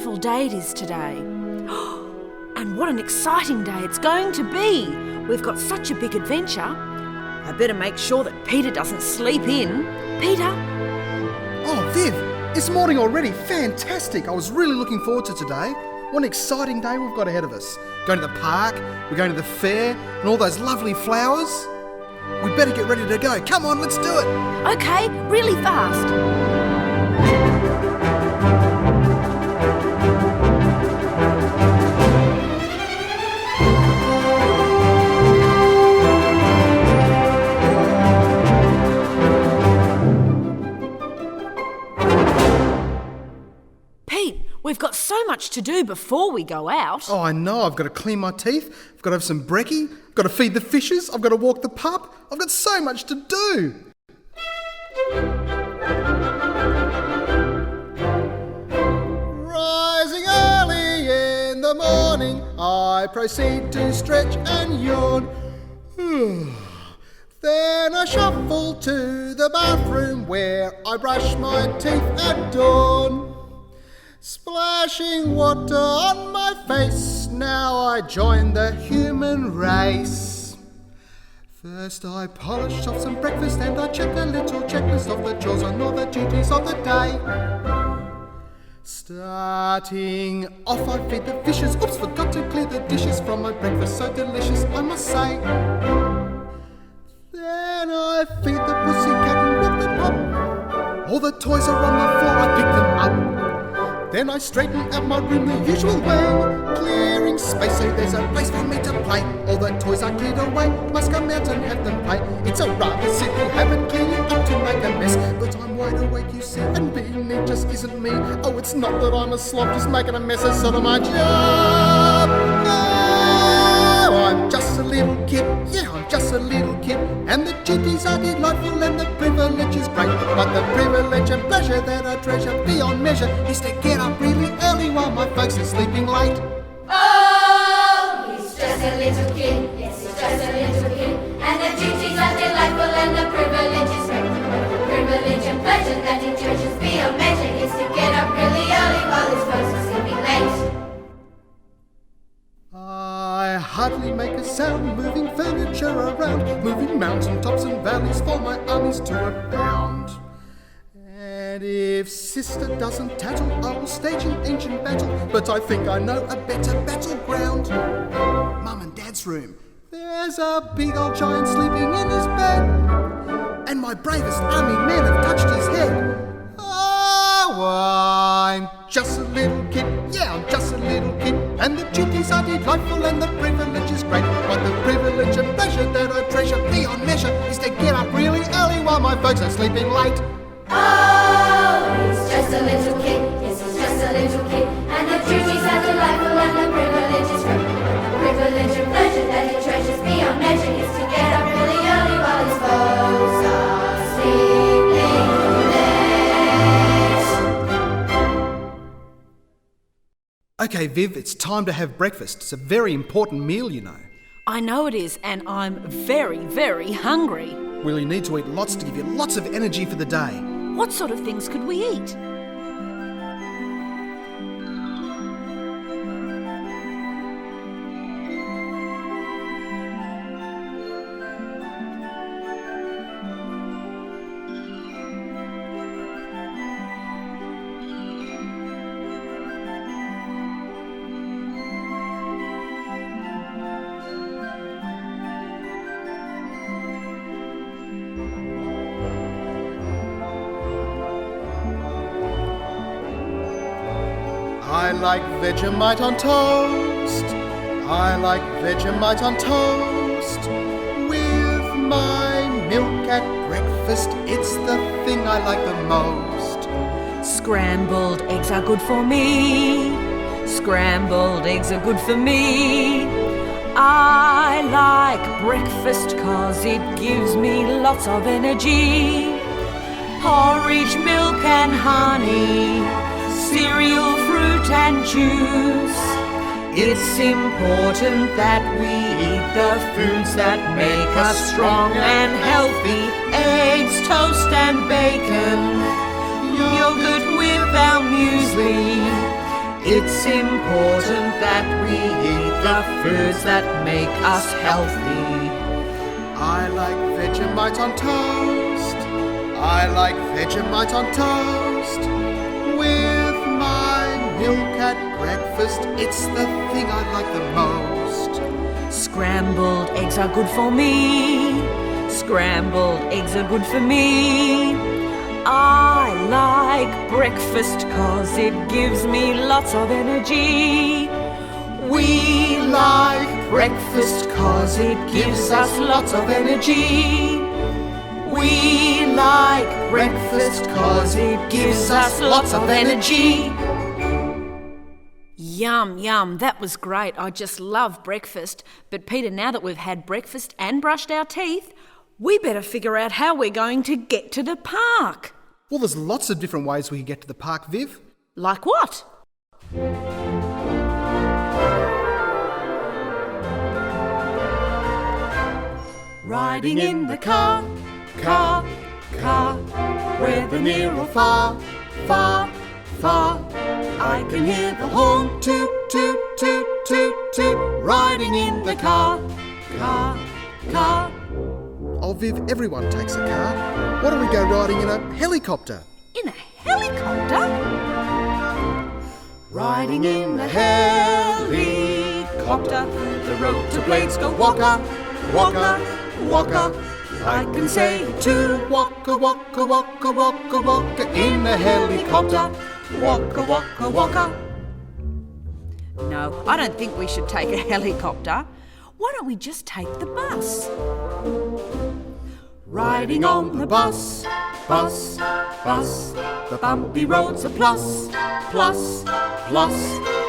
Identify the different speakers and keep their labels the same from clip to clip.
Speaker 1: wonderful day it is today. And what an exciting day it's going to be. We've got such a big adventure. I better make sure that Peter doesn't sleep in. Peter?
Speaker 2: Oh, Viv, it's morning already. Fantastic. I was really looking forward to today. What an exciting day we've got ahead of us. Going to the park, we're going to the fair, and all those lovely flowers. We'd better get ready to go. Come on, let's do it.
Speaker 1: Okay, really fast. We've got so much to do before we go out.
Speaker 2: Oh, I know. I've got to clean my teeth. I've got to have some brekkie. I've got to feed the fishes. I've got to walk the pup. I've got so much to do. Rising early in the morning, I proceed to stretch and yawn. Then I shuffle to the bathroom where I brush my teeth at dawn. Splashing water on my face, now I join the human race. First I polish off some breakfast and I check a little checklist of the chores and all the duties of the day. Starting off I feed the fishes, oops, forgot to clear the dishes from my breakfast, so delicious I must say. Then I feed the pussycat and walk the pup. All the toys are on the floor, I pick them up. Then I straighten out my room the usual way, clearing space so there's a place for me to play. All the toys are cleared away, must come out and have them play. It's a rather simple habit, cleaning up to make a mess, but I'm wide awake, you see, and being neat just isn't me. Oh, it's not that I'm a slob, just making a mess is sort of my job. Oh, I'm just a little kid, yeah, I'm just a little kid, and the duties are delightful and the privilege is great. But the privilege and pleasure that I treasure beyond measure is to get up really early while my folks are sleeping late.
Speaker 3: Oh, he's just a little kid, yes, he's just a little kid, and the duties are delightful and the privilege is great. But the privilege and pleasure that he treasures beyond measure is to get up really early while his folks are sleeping late.
Speaker 2: I hardly make a sound, moving furniture around, moving mountain tops and valleys for my armies to abound. And if sister doesn't tattle, I will stage an ancient battle, but I think I know a better battleground. Mum and Dad's room. There's a big old giant sleeping in his bed, and my bravest army men have touched his head. Oh, I'm just a little kid, yeah, I'm just a little kid, and the duties are delightful and the privilege is great. But the privilege and pleasure that I treasure beyond measure is to get up really early while my folks are sleeping late.
Speaker 3: Oh, he's just a little kid, yes, he's just a little kid, and the duties are delightful and the privilege is great. The privilege and pleasure that he treasures beyond measure is to get up really early while his folks are sleeping late.
Speaker 2: Okay, Viv, it's time to have breakfast. It's a very important meal, you know.
Speaker 1: I know it is, and I'm very, very hungry.
Speaker 2: Well, you need to eat lots to give you lots of energy for the day.
Speaker 1: What sort of things could we eat?
Speaker 2: I like Vegemite on toast. I like Vegemite on toast. With my milk at breakfast, it's the thing I like the most.
Speaker 1: Scrambled eggs are good for me. Scrambled eggs are good for me. I like breakfast 'cause it gives me lots of energy. Porridge, milk and honey, cereal, fruit and juice. It's important that we eat the foods that make us strong and healthy. Eggs, toast and bacon, yogurt with our muesli, It's important that we eat the foods that make us healthy.
Speaker 2: I like Vegemite on toast. I like Vegemite on toast. With my milk at breakfast, it's the thing I like the most.
Speaker 1: Scrambled eggs are good for me. Scrambled eggs are good for me. I like breakfast 'cause it gives me lots of energy. We like breakfast 'cause it gives us lots of energy. We like breakfast 'cause it gives us lots of energy. Yum, yum, that was great. I just love breakfast. But Peter, now that we've had breakfast and brushed our teeth, we better figure out how we're going to get to the park.
Speaker 2: Well, there's lots of different ways we can get to the park, Viv.
Speaker 1: Like what? Riding in the car, car, car, whether near or far, far, far. I can hear the horn, toot, toot, toot, toot, toot. Riding in the car, car, car.
Speaker 2: Oh, Viv, everyone takes a car. Why don't we go riding in a helicopter?
Speaker 1: In a helicopter? Riding in the helicopter, the rotor blades go waka, waka, waka. I can say too, waka, waka, waka, waka, waka, in a helicopter, waka, waka, waka. No, I don't think we should take a helicopter. Why don't we just take the bus? Riding on the bus, bus, bus. The bumpy roads are plus, plus, plus.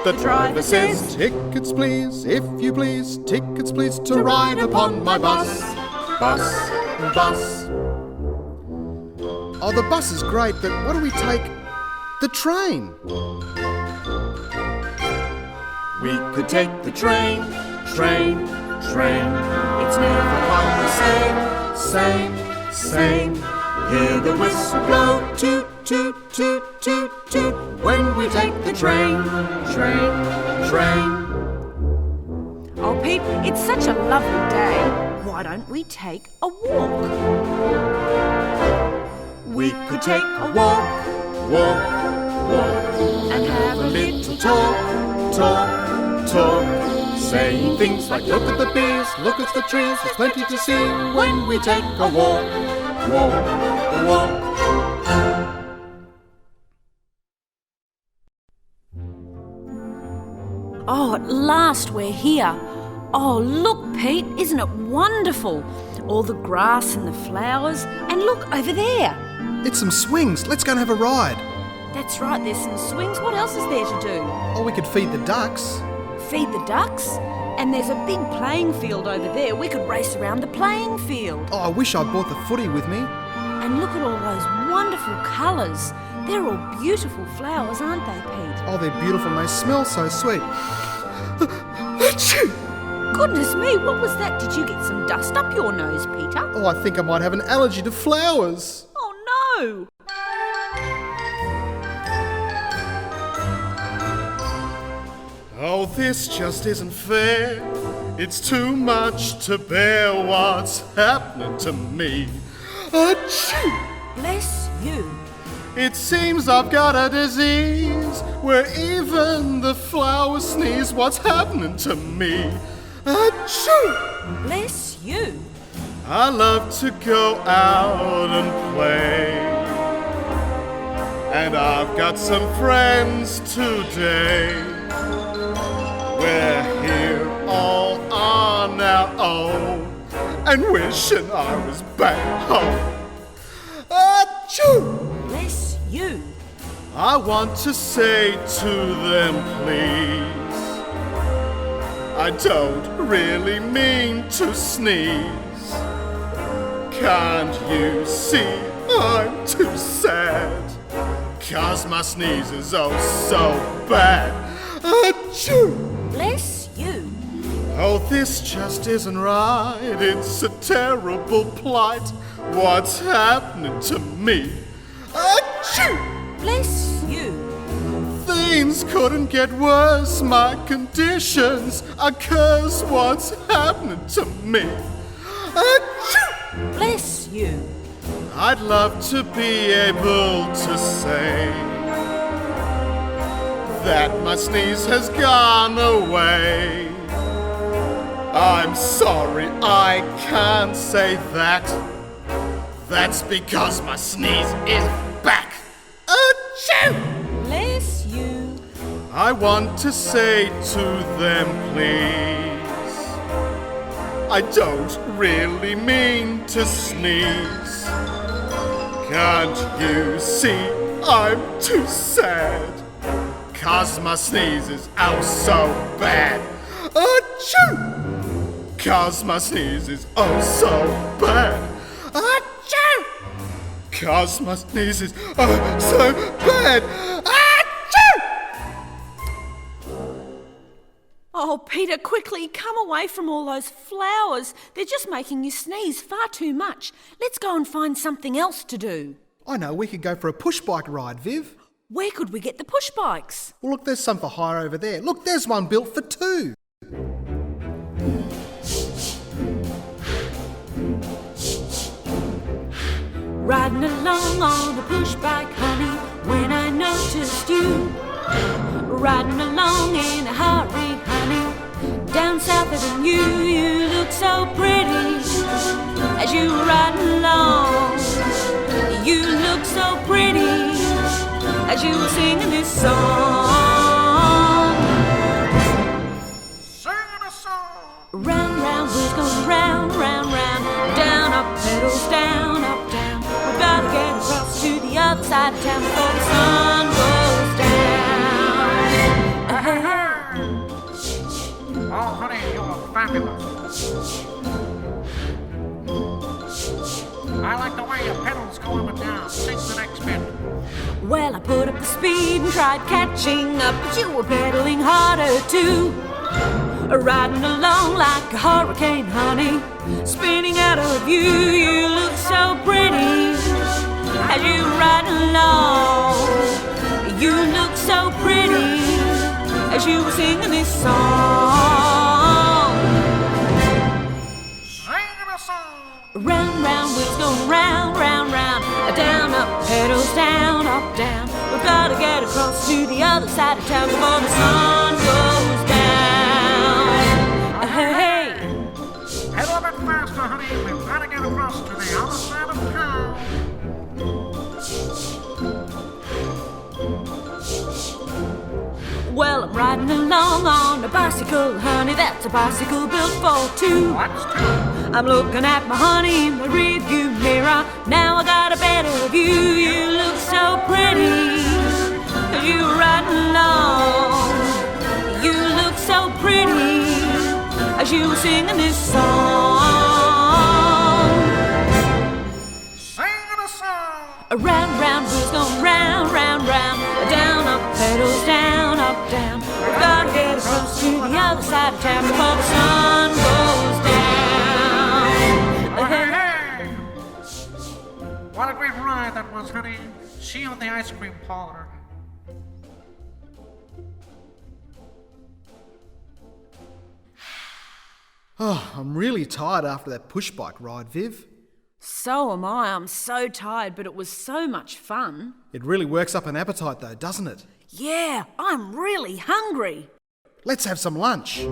Speaker 1: The driver says,
Speaker 2: tickets please, if you please, tickets please to ride upon my bus, bus, bus. Oh, the bus is great, but why don't we take the train?
Speaker 1: We could take the train, train, train. It's never quite the same, same, same. Hear the whistle blow, toot, toot, toot, toot, toot. When we take the train, train, train. Oh, Pete, it's such a lovely day. Why don't we take a walk? We could take a walk, walk, walk, and have a little talk, talk, talk. Saying things like, look at the bees, look at the trees, there's plenty to see when we take a walk, walk, walk. Oh, at last we're here. Oh, look, Pete, isn't it wonderful? All the grass and the flowers, and look over there.
Speaker 2: It's some swings. Let's go and have a ride.
Speaker 1: That's right, there's some swings. What else is there to do?
Speaker 2: Oh, we could feed the ducks.
Speaker 1: Feed the ducks? And there's a big playing field over there. We could race around the playing field.
Speaker 2: Oh, I wish I brought the footy with me.
Speaker 1: And look at all those wonderful colours. They're all beautiful flowers, aren't they, Pete?
Speaker 2: Oh, they're beautiful and they smell so sweet. Ah-Choo!
Speaker 1: Goodness me, what was that? Did you get some dust up your nose, Peter?
Speaker 2: Oh, I think I might have an allergy to flowers.
Speaker 1: Oh, no!
Speaker 2: Oh, this just isn't fair. It's too much to bear what's happening to me. Ah-Choo!
Speaker 1: Bless you.
Speaker 2: It seems I've got a disease where even the flowers sneeze. What's happening to me? Ah-Choo!
Speaker 1: Bless you.
Speaker 2: I love to go out and play, and I've got some friends today. We're here all on our own and wishing I was back home. Ah-Choo!
Speaker 1: Bless you.
Speaker 2: I want to say to them, please, I don't really mean to sneeze. Can't you see I'm too sad? 'Cause my sneeze is oh so bad. Ah-Choo!
Speaker 1: Bless you.
Speaker 2: Oh, this just isn't right. It's a terrible plight. What's happening to me? Ah-Choo!
Speaker 1: Bless you.
Speaker 2: Things couldn't get worse, my conditions are curse. What's happening to me? Ah-Choo!
Speaker 1: Bless you.
Speaker 2: I'd love to be able to say that my sneeze has gone away. I'm sorry, I can't say that. That's because my sneeze is back. Ah-Choo!
Speaker 1: Bless you.
Speaker 2: I want to say to them, please, I don't really mean to sneeze. Can't you see I'm too sad? 'Cause my sneeze is oh so bad. Ah-Choo! 'Cause my sneeze is oh so bad. Ah-Choo! 'Cause my sneeze is oh so bad. Ah-Choo!
Speaker 1: Oh, Peter, quickly, come away from all those flowers. They're just making you sneeze far too much. Let's go and find something else to do.
Speaker 2: I know, we could go for a pushbike ride, Viv.
Speaker 1: Where could we get the push bikes?
Speaker 2: Well, look, there's some for hire over there. Look, there's one built for two.
Speaker 1: Riding along on a push bike, honey, when I noticed you. Riding along in a hurry, honey, down south of you. You look so pretty as you ride along. You look so pretty as you were singing this song.
Speaker 4: Singing a song.
Speaker 1: Round, round, wheels going round, round, round. Down, up, pedals down, up, down. We've got to get across to the other side of town before the sun goes down.
Speaker 4: Oh, honey, you're fabulous. I like the way your pedals go up and down. Sing the next bit.
Speaker 1: Well, I put up the speed and tried catching up, but you were pedaling harder too. Riding along like a hurricane, honey, spinning out of you. You look so pretty as you ride along. You look so pretty as you were singing this song.
Speaker 4: Singing a song.
Speaker 1: Round, round, wheels going round, round, round. Down, up, pedals down, up, down. We've got to get across to the other side of town before the sun goes down. Hey,
Speaker 4: Pedal a bit faster, honey. We've got to get across to the other side of town.
Speaker 1: well, I'm riding along on a bicycle, honey. That's a bicycle built for two.
Speaker 4: What's two?
Speaker 1: I'm looking at my honey in the rearview mirror. Now I got a better view. You look so pretty as you ride along. You look so pretty as you were singing this song.
Speaker 4: Singing a song.
Speaker 1: Round, round, wheels going round, round, round. Down, up, pedals down, up, down. We've got to get across to the other side of town before the sun goes down.
Speaker 4: Hey! What a great ride that was, honey. See you in the ice cream parlor.
Speaker 2: Oh, I'm really tired after that pushbike ride, Viv.
Speaker 1: So am I. I'm so tired, but it was so much fun.
Speaker 2: It really works up an appetite though, doesn't it?
Speaker 1: Yeah, I'm really hungry.
Speaker 2: Let's have some lunch.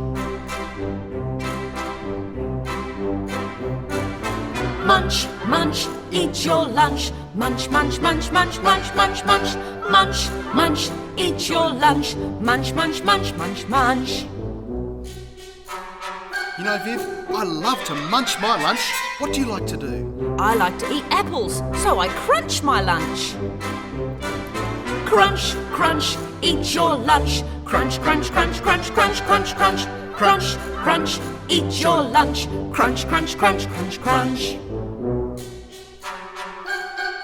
Speaker 1: Munch, munch, eat your lunch. Munch, munch, munch, munch, munch, munch, munch. Munch, munch, eat your lunch. Munch, munch, munch, munch, munch.
Speaker 2: You know, Viv, I love to munch my lunch. What do you like to do?
Speaker 1: I like to eat apples, so I crunch my lunch. Crunch, crunch, eat your lunch. Crunch, crunch, crunch, crunch, crunch, crunch, crunch. Crunch, crunch, eat your lunch. Crunch, crunch, crunch, crunch, crunch.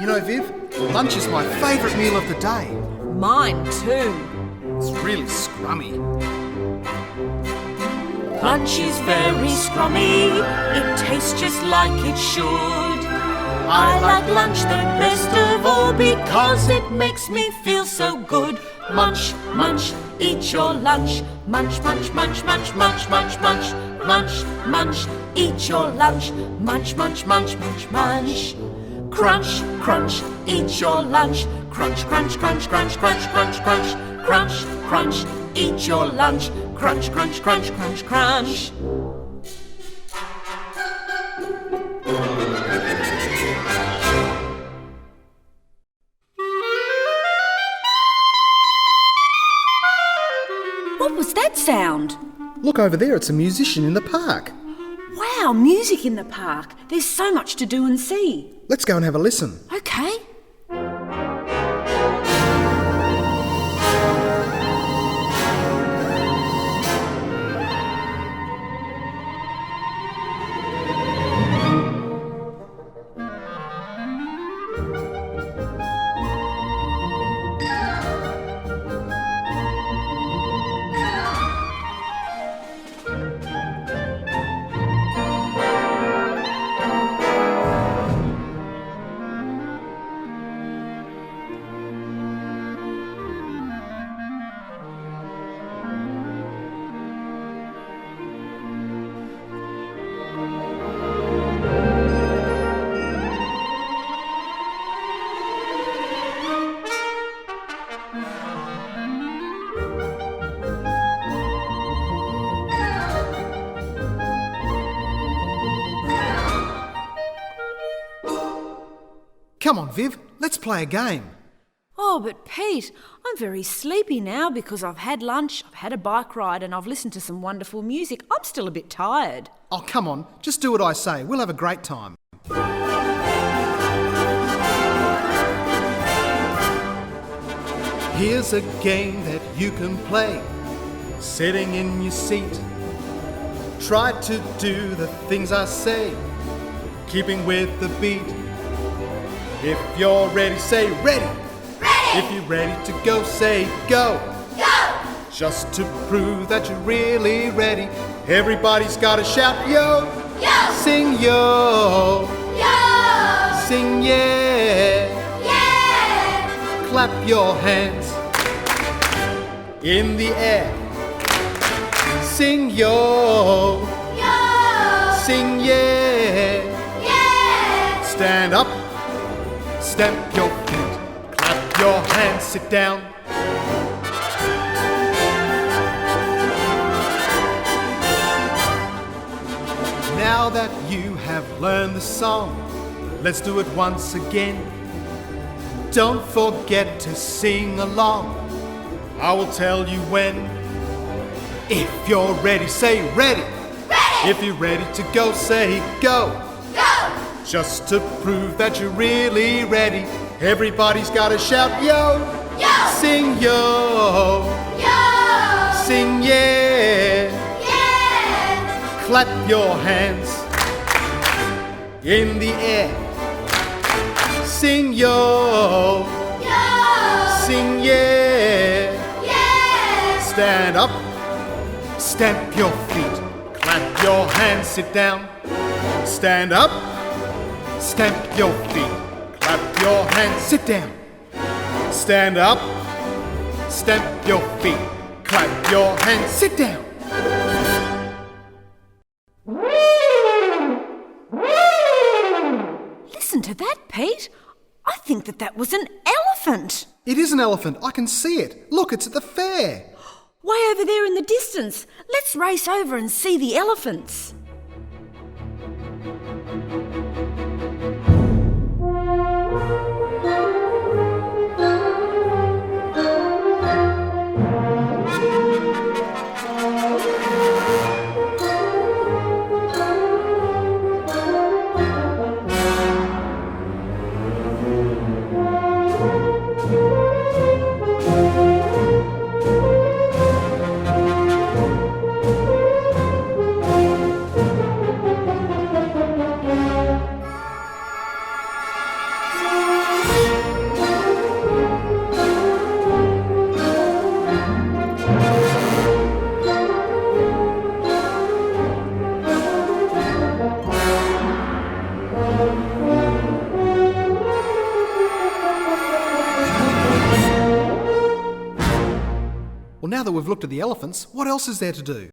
Speaker 2: You know, Viv, lunch is my favourite meal of the day.
Speaker 1: Mine too.
Speaker 2: It's really scrummy.
Speaker 1: Lunch is very scrummy. It tastes just like it should. I like lunch the best of all because it makes me feel so good. Munch, munch, eat your lunch. Munch, munch, munch, munch, munch, munch, munch. Munch, munch, eat your lunch. Munch, munch, munch, munch, munch. Crunch, crunch, eat your lunch. Crunch, crunch, crunch, crunch, crunch, crunch, crunch. Crunch, crunch, eat your lunch. Crunch, crunch, crunch, crunch, crunch. What was that sound?
Speaker 2: Look over there, it's a musician in the park.
Speaker 1: Wow, music in the park. There's so much to do and see.
Speaker 2: Let's go and have a listen.
Speaker 1: Okay.
Speaker 2: Come on, Viv, let's play a game.
Speaker 1: Oh, but Pete, I'm very sleepy now because I've had lunch, I've had a bike ride and I've listened to some wonderful music. I'm still a bit tired.
Speaker 2: Oh, come on, just do what I say. We'll have a great time. Here's a game that you can play, sitting in your seat. Try to do the things I say, keeping with the beat. If you're ready, say ready.
Speaker 3: Ready!
Speaker 2: If you're ready to go, say go.
Speaker 3: Go!
Speaker 2: Just to prove that you're really ready, everybody's gotta shout yo.
Speaker 3: Yo!
Speaker 2: Sing yo.
Speaker 3: Yo!
Speaker 2: Sing yeah.
Speaker 3: Yeah!
Speaker 2: Clap your hands in the air. Sing yo.
Speaker 3: Yo!
Speaker 2: Sing yeah.
Speaker 3: Yeah!
Speaker 2: Stand up. Stamp your feet. Clap your hands. Sit down. Now that you have learned the song, let's do it once again. Don't forget to sing along. I will tell you when. If you're ready, say ready.
Speaker 3: Ready!
Speaker 2: If you're ready to go, say go.
Speaker 3: Go!
Speaker 2: Just to prove that you're really ready, everybody's gotta shout yo.
Speaker 3: Yo!
Speaker 2: Sing yo.
Speaker 3: Yo!
Speaker 2: Sing yeah.
Speaker 3: Yeah!
Speaker 2: Clap your hands in the air. Sing yo.
Speaker 3: Yo!
Speaker 2: Sing yeah.
Speaker 3: Yeah!
Speaker 2: Stand up. Stamp your feet. Clap your hands. Sit down. Stand up. Stamp your feet. Clap your hands. Sit down. Stand up. Stamp your feet. Clap your hands. Sit down.
Speaker 1: Listen to that, Pete. I think that was an elephant.
Speaker 2: It is an elephant. I can see it. Look, it's at the fair.
Speaker 1: Way over there in the distance. Let's race over and see the elephants.
Speaker 2: that we've looked at the elephants, what else is there to do?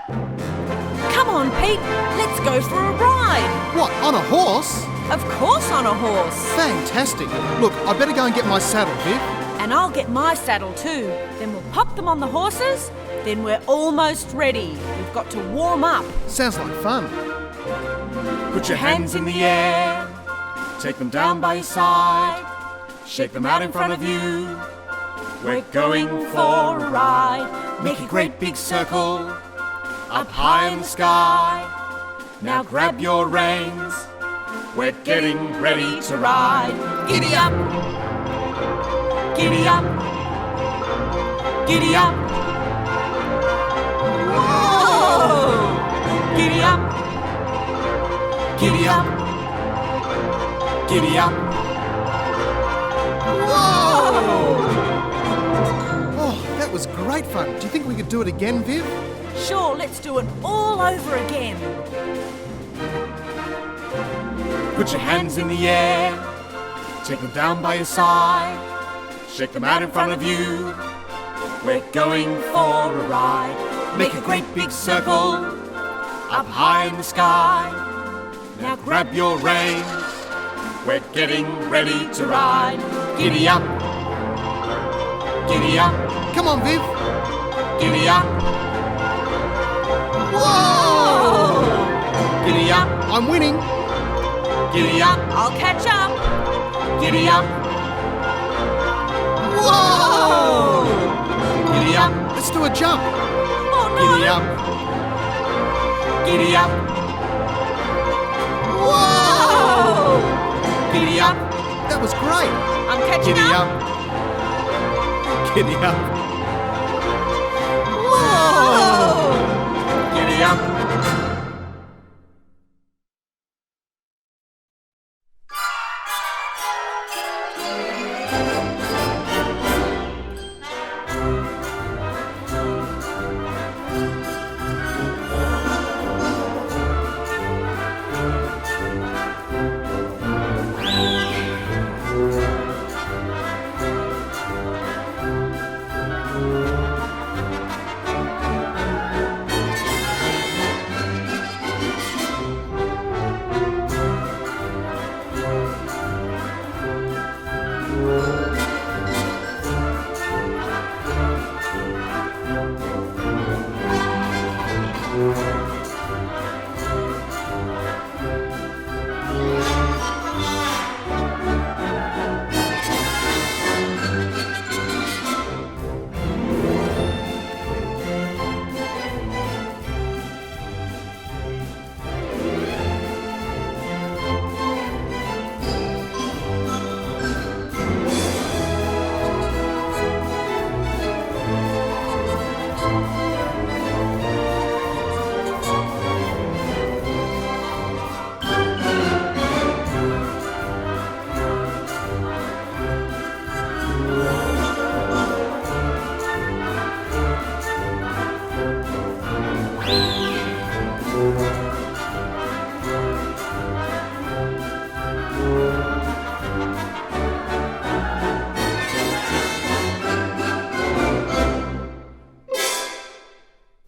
Speaker 1: Come on, Pete, let's go for a ride.
Speaker 2: What, on a horse?
Speaker 1: Of course on a horse.
Speaker 2: Fantastic. Look, I better go and get my saddle, Viv.
Speaker 1: And I'll get my saddle too. Then we'll pop them on the horses. Then we're almost ready. We've got to warm up.
Speaker 2: Sounds like fun.
Speaker 5: Put your hands in the air, take them down by your side, shake them out in front of you. We're going for a ride. Make a great big circle up high in the sky. Now grab your reins, we're getting ready to ride. Giddy up, giddy up, giddy up. Whoa! Giddy up, giddy up, giddy up.
Speaker 2: Whoa! Oh, that was great fun. Do you think we could do it again, Viv?
Speaker 1: Sure, let's do it all over again.
Speaker 5: Put your hands in the air, take them down by your side, shake them out in front of you. We're going for a ride. Make a great big circle up high in the sky. Now grab your reins, we're getting ready to ride. Giddy up, giddy up,
Speaker 2: Come on, Viv.
Speaker 5: giddy up.
Speaker 2: Whoa!
Speaker 5: Giddy up,
Speaker 2: I'm winning.
Speaker 5: giddy up,
Speaker 1: I'll catch up.
Speaker 5: giddy up,
Speaker 2: Whoa!
Speaker 5: giddy up,
Speaker 2: Let's do a jump.
Speaker 1: Oh
Speaker 5: giddy
Speaker 1: no!
Speaker 5: up, giddy up,
Speaker 2: Whoa!
Speaker 5: giddy up,
Speaker 2: That was great.
Speaker 1: I'm catching
Speaker 5: giddy
Speaker 1: up.
Speaker 5: up, giddy up,
Speaker 1: Whoa!
Speaker 5: giddy up.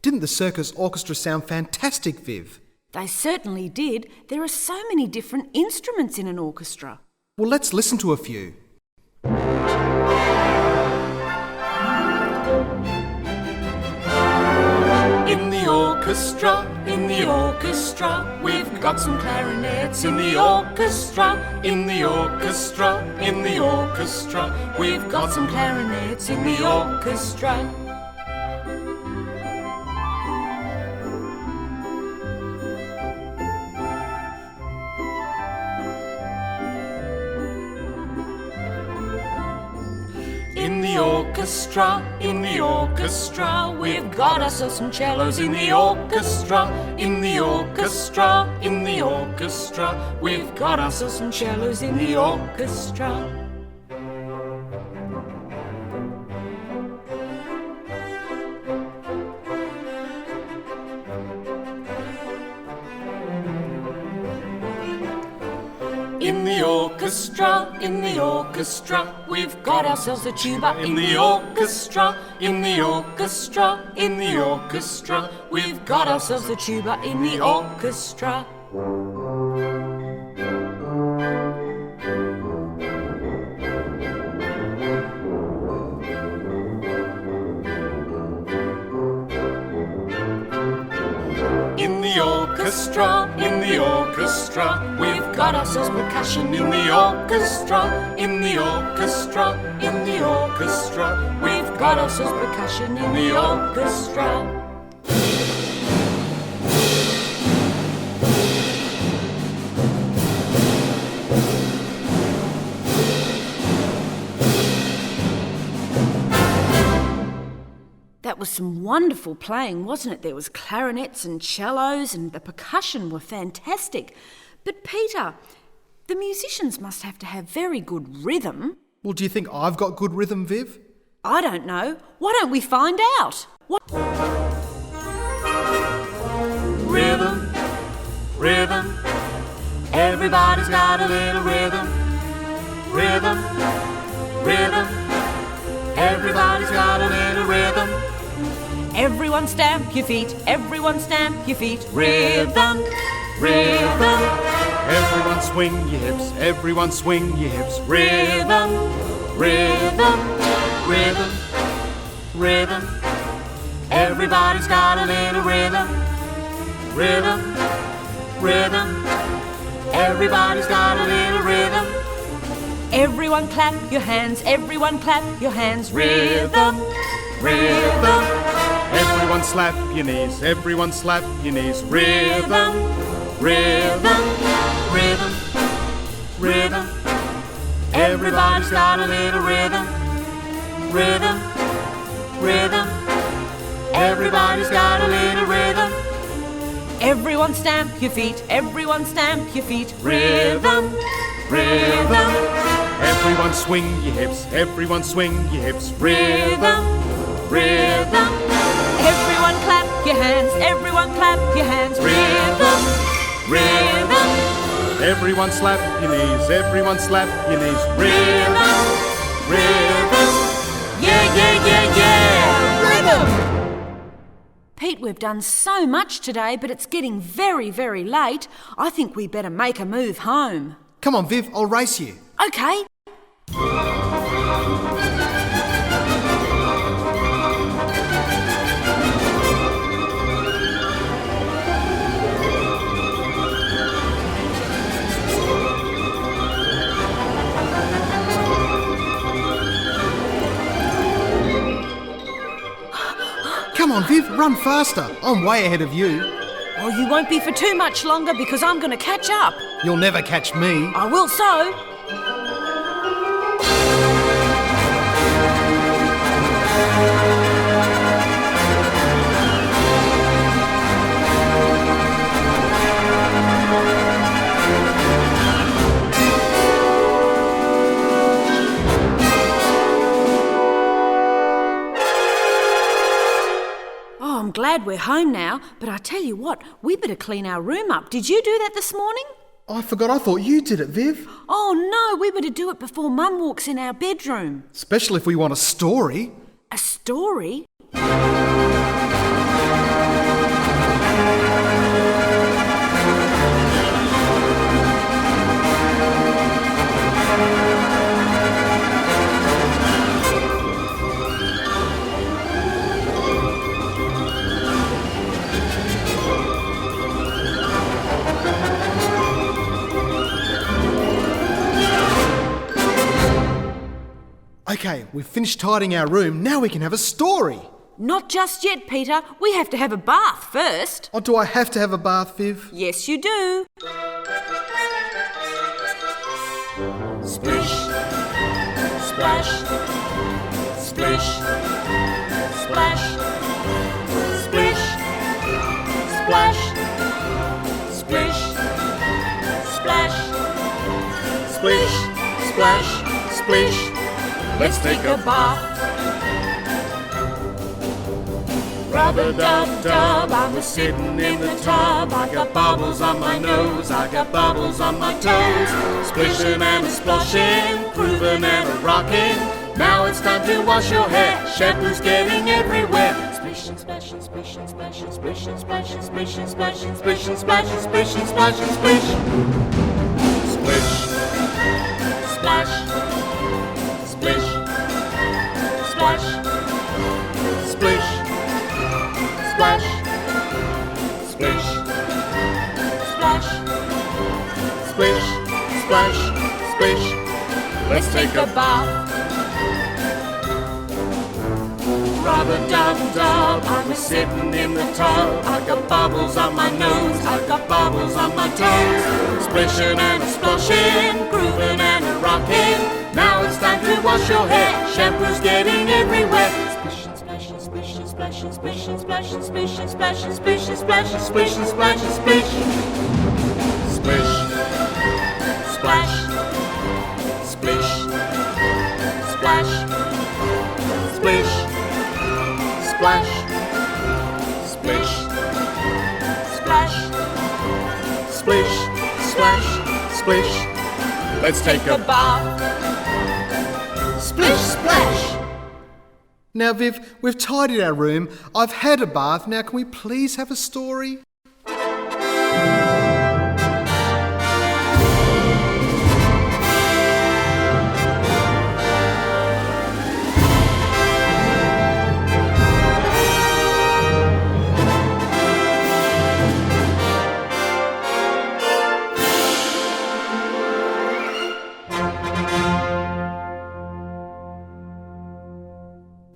Speaker 2: Didn't the circus orchestra sound fantastic, Viv?
Speaker 1: They certainly did. There are so many different instruments in an orchestra.
Speaker 2: Well, let's listen to a few.
Speaker 5: In the orchestra, we've got some clarinets. In the orchestra, in the orchestra, in the orchestra, we've got some clarinets in the orchestra. In the orchestra, we've got ourselves some cellos. In the orchestra, in the orchestra, in the orchestra, we've got ourselves some cellos in the orchestra. in the orchestra, in the orchestra. We've got ourselves a tuba in the orchestra, in the orchestra, in the orchestra. We've got ourselves a tuba in the orchestra. In the orchestra, we've got ourselves percussion in the orchestra, in the orchestra, in the orchestra, we've got ourselves percussion in the orchestra.
Speaker 1: That was some wonderful playing, wasn't it? There was clarinets and cellos and the percussion were fantastic. But Peter, the musicians must have to have very good rhythm.
Speaker 2: Well, do you think I've got good rhythm, Viv?
Speaker 1: I don't know. Why don't we find out?
Speaker 5: Rhythm, rhythm, everybody's got a little rhythm. Rhythm, rhythm, everybody's got a little rhythm.
Speaker 1: Everyone stamp your feet, everyone stamp your feet.
Speaker 5: Rhythm, rhythm, everyone swing your hips, everyone swing your hips. Rhythm, rhythm, rhythm, rhythm, everybody's got a little rhythm. Rhythm, rhythm, everybody's got a little rhythm.
Speaker 1: Everyone clap your hands, everyone clap your hands.
Speaker 5: Rhythm, rhythm, everyone slap your knees, everyone slap your knees. Rhythm, rhythm, rhythm, rhythm, everybody's got a little rhythm. Rhythm, rhythm, everybody's got a little rhythm.
Speaker 1: Everyone stamp your feet, everyone stamp your feet.
Speaker 5: Rhythm, rhythm, everyone swing your hips, everyone swing your hips. Rhythm, rhythm,
Speaker 1: Everyone clap your hands, everyone clap your hands.
Speaker 5: rhythm, rhythm, everyone slap your knees, everyone slap your knees. Rhythm, rhythm, yeah, yeah, yeah, yeah.
Speaker 1: Rhythm! Pete, we've done so much today, but it's getting very, very late. I think we better make a move home.
Speaker 2: Come on, Viv, I'll race you.
Speaker 1: Okay.
Speaker 2: Come on, Viv, run faster. I'm way ahead of you.
Speaker 1: Well, you won't be for too much longer because I'm going to catch up.
Speaker 2: You'll never catch me.
Speaker 1: I will so. Oh, I'm glad we're home now, but I tell you what, we better clean our room up. Did you do that this morning?
Speaker 2: I forgot, I thought you did it, Viv.
Speaker 1: Oh no, we better do it before Mum walks in our bedroom.
Speaker 2: Especially if we want a story.
Speaker 1: A story?
Speaker 2: Okay, we've finished tidying our room. Now we can have a story.
Speaker 1: Not just yet, Peter. We have to have a bath first.
Speaker 2: Oh, do I have to have a bath, Viv?
Speaker 1: Yes, you do.
Speaker 5: Splish, splash, splish, splash, splish, splash, splish, splash, splish, splash, splish. Let's take a bath. Rub-a-dub-dub. rub-a-dub, I was sitting in the tub. I got bubbles on my nose, I got bubbles on my toes. Splishing and a splashing, grooving and a rocking. Now it's time to wash your hair, shampoo's getting everywhere. Splish and splash and splish and splash and splish and splash and splish and splash and splish and splash and splish and splash and splish. Splish, splash, splish, splash, splish, splash, splish, splash, splish, splash, splish. Let's take a bath. Rub-a-dub-dub, I was sitting in the tub. I got bubbles on my nose, I got bubbles on my toes. Splishing and a splashing, grooving and a rocking. Now it's time to wash your hair, shampoo's getting everywhere. Splish and splash and splish and splash and splish and splash and splish and splash and splish and splash and splish and splash and splish. Splish, splash, splish, splash, splish. Splash, splish, splash, splish, splash, splish. Let's take a bath. Splish, splash.
Speaker 2: Now, Viv, we've tidied our room. I've had a bath. Now, can we please have a story?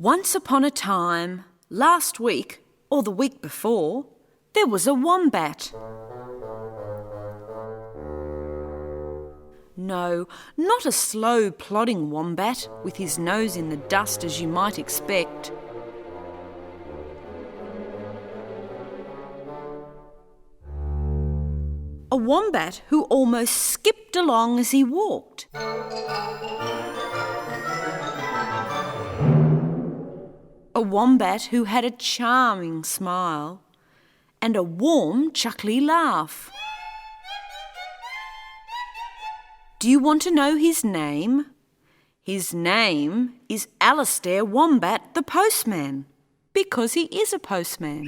Speaker 1: Once upon a time, last week, or the week before, there was a wombat. No, not a slow, plodding wombat with his nose in the dust as you might expect. A wombat who almost skipped along as he walked. A wombat who had a charming smile and a warm, chuckly laugh. Do you want to know his name? His name is Alastair Wombat the Postman, because he is a postman.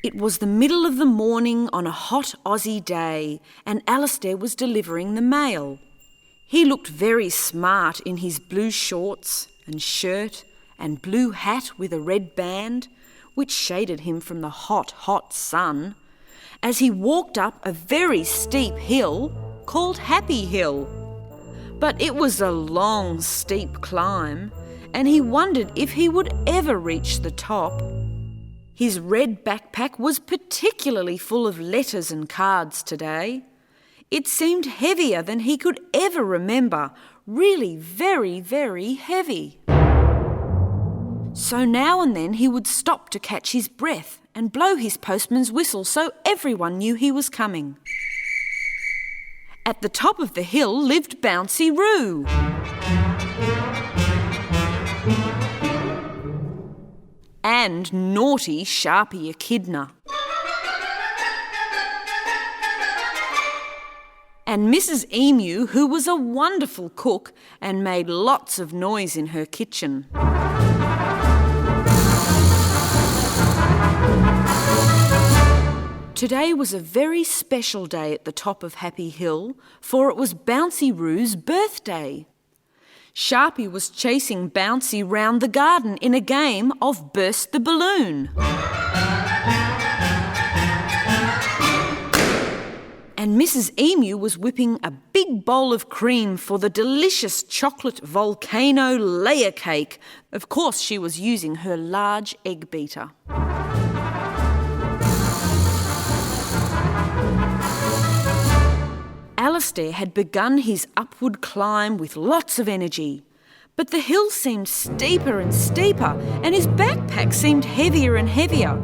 Speaker 1: It was the middle of the morning on a hot Aussie day, and Alastair was delivering the mail. He looked very smart in his blue shorts and shirt and blue hat with a red band, which shaded him from the hot, hot sun, as he walked up a very steep hill called Happy Hill. But it was a long, steep climb, and he wondered if he would ever reach the top. His red backpack was particularly full of letters and cards today. It seemed heavier than he could ever remember, really very, very heavy. So now and then he would stop to catch his breath and blow his postman's whistle so everyone knew he was coming. At the top of the hill lived Bouncy Roo. And naughty Sharpie Echidna. And Mrs. Emu, who was a wonderful cook and made lots of noise in her kitchen. Today was a very special day at the top of Happy Hill, for it was Bouncy Roo's birthday. Sharpie was chasing Bouncy round the garden in a game of Burst the Balloon. And Mrs. Emu was whipping a big bowl of cream for the delicious chocolate volcano layer cake. Of course, she was using her large egg beater. Alastair had begun his upward climb with lots of energy, but the hill seemed steeper and steeper, and his backpack seemed heavier and heavier.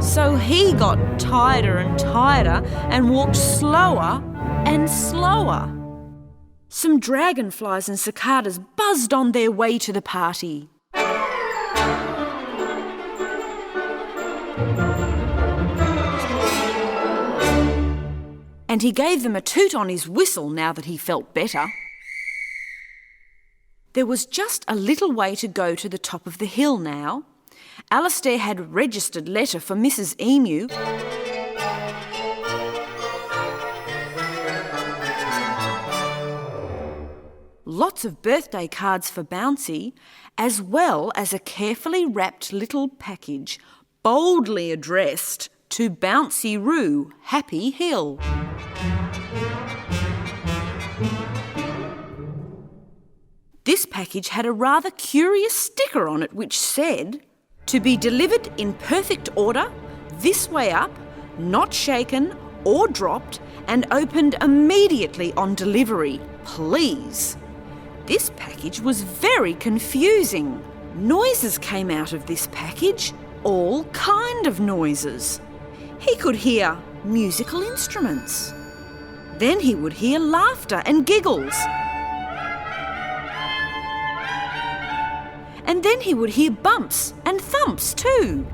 Speaker 1: So he got tireder and tireder and walked slower and slower. Some dragonflies and cicadas buzzed on their way to the party. And he gave them a toot on his whistle now that he felt better. There was just a little way to go to the top of the hill now. Alastair had a registered letter for Mrs. Emu. Lots of birthday cards for Bouncy, as well as a carefully wrapped little package, boldly addressed to Bouncy Roo, Happy Hill. This package had a rather curious sticker on it which said, "To be delivered in perfect order, this way up, not shaken or dropped, and opened immediately on delivery, please." This package was very confusing. Noises came out of this package, all kind of noises. He could hear musical instruments. Then he would hear laughter and giggles. And then he would hear bumps and thumps too.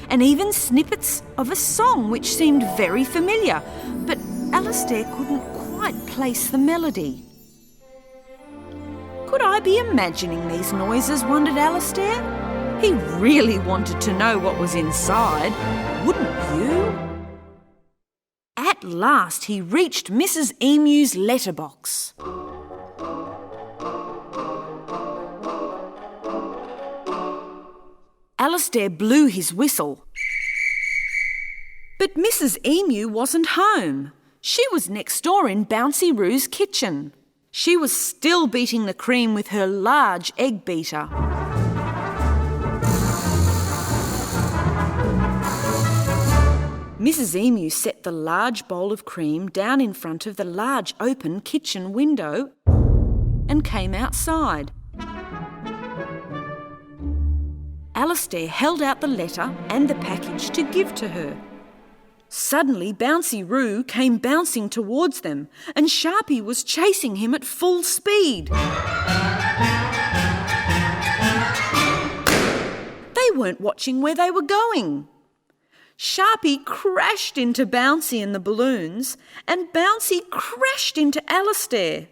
Speaker 1: And even snippets of a song which seemed very familiar, but Alastair couldn't quite place the melody. Could I be imagining these noises, wondered Alastair? He really wanted to know what was inside, wouldn't you? At last he reached Mrs. Emu's letterbox. Alastair blew his whistle. But Mrs. Emu wasn't home. She was next door in Bouncy Roo's kitchen. She was still beating the cream with her large egg beater. Mrs. Emu set the large bowl of cream down in front of the large open kitchen window and came outside. Alastair held out the letter and the package to give to her. Suddenly, Bouncy Roo came bouncing towards them, and Sharpie was chasing him at full speed. They weren't watching where they were going. Sharpie crashed into Bouncy and the balloons, and Bouncy crashed into Alastair,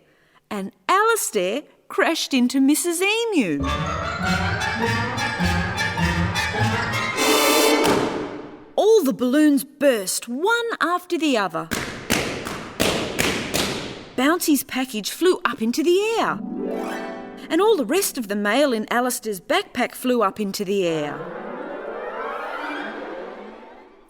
Speaker 1: and Alastair crashed into Mrs. Emu. All the balloons burst, one after the other. Bouncy's package flew up into the air, and all the rest of the mail in Alastair's backpack flew up into the air.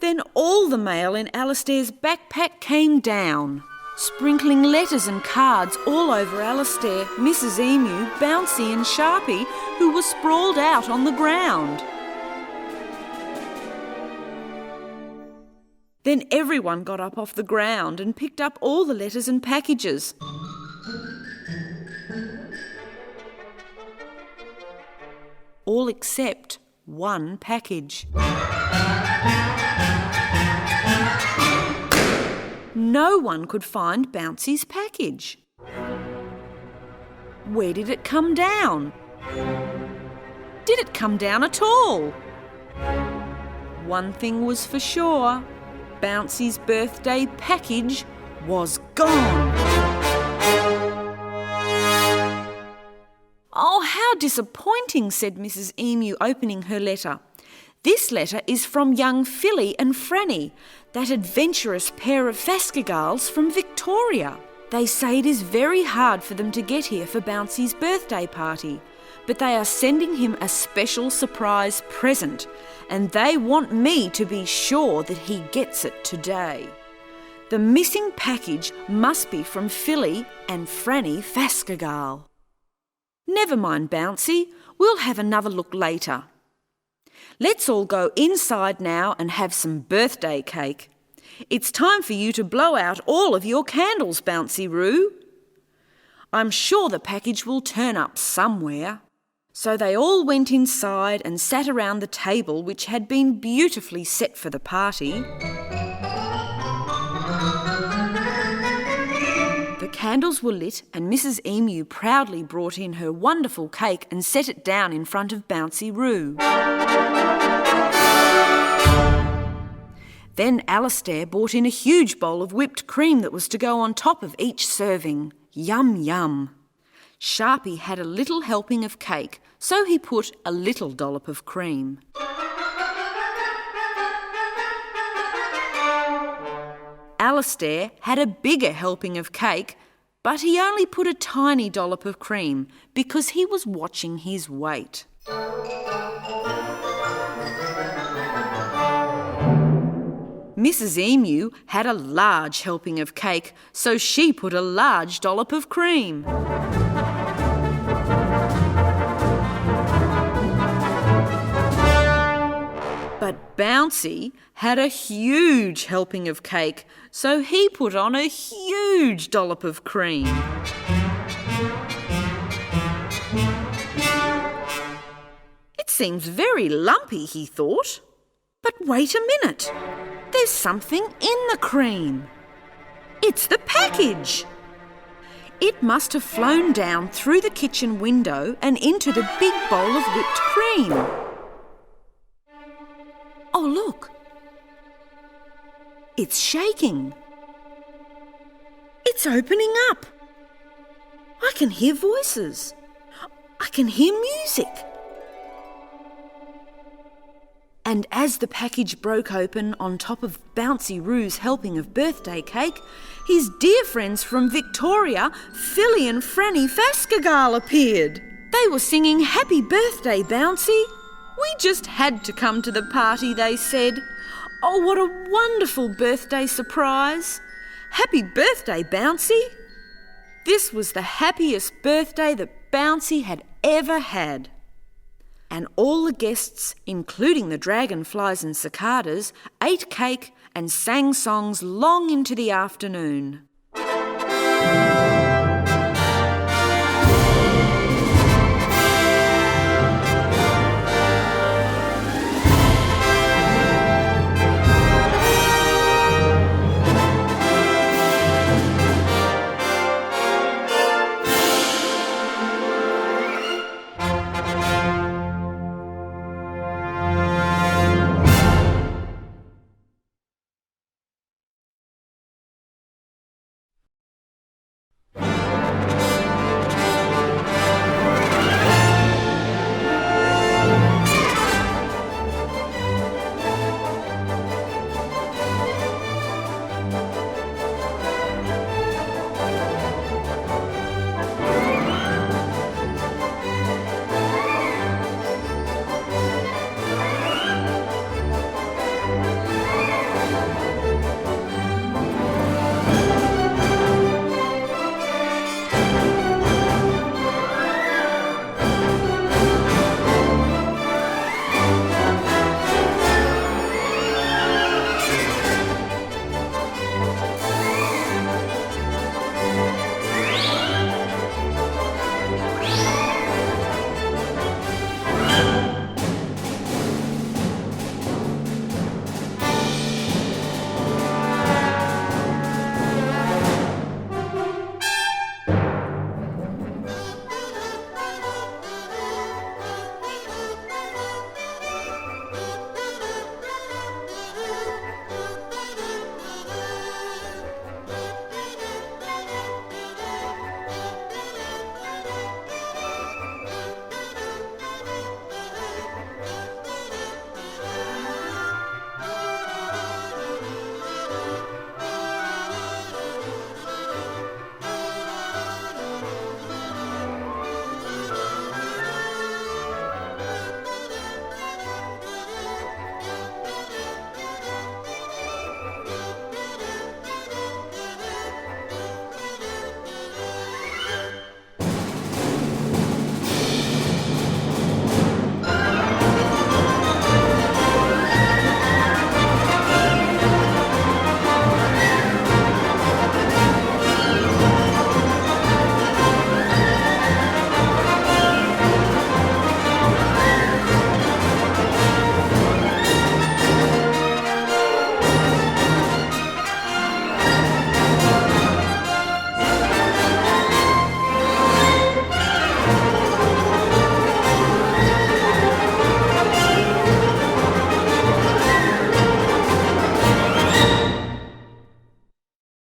Speaker 1: Then all the mail in Alastair's backpack came down, sprinkling letters and cards all over Alastair, Mrs. Emu, Bouncy and Sharpie, who were sprawled out on the ground. Then everyone got up off the ground and picked up all the letters and packages. All except one package. No one could find Bouncy's package. Where did it come down? Did it come down at all? One thing was for sure. Bouncy's birthday package was gone. "Oh, how disappointing," said Mrs. Emu, opening her letter. "This letter is from young Philly and Franny, that adventurous pair of Fascagals from Victoria. They say it is very hard for them to get here for Bouncy's birthday party, but they are sending him a special surprise present, and they want me to be sure that he gets it today. The missing package must be from Philly and Franny Fascagal." "Never mind, Bouncy, we'll have another look later. Let's all go inside now and have some birthday cake. It's time for you to blow out all of your candles, Bouncy Roo. I'm sure the package will turn up somewhere." So they all went inside and sat around the table which had been beautifully set for the party. The candles were lit and Mrs. Emu proudly brought in her wonderful cake and set it down in front of Bouncy Roo. Then Alastair brought in a huge bowl of whipped cream that was to go on top of each serving. Yum, yum. Sharpie had a little helping of cake, so he put a little dollop of cream. Alastair had a bigger helping of cake, but he only put a tiny dollop of cream because he was watching his weight. Mrs. Emu had a large helping of cake, so she put a large dollop of cream. But Bouncy had a huge helping of cake, so he put on a huge dollop of cream. It seems very lumpy, he thought. But wait a minute. There's something in the cream. It's the package. It must have flown down through the kitchen window and into the big bowl of whipped cream. Oh, look. It's shaking. It's opening up. I can hear voices. I can hear music. And as the package broke open on top of Bouncy Roo's helping of birthday cake, his dear friends from Victoria, Philly and Franny Fascagal, appeared. They were singing Happy Birthday, Bouncy. We just had to come to the party, they said. Oh, what a wonderful birthday surprise. Happy birthday, Bouncy. This was the happiest birthday that Bouncy had ever had. And all the guests, including the dragonflies and cicadas, ate cake and sang songs long into the afternoon.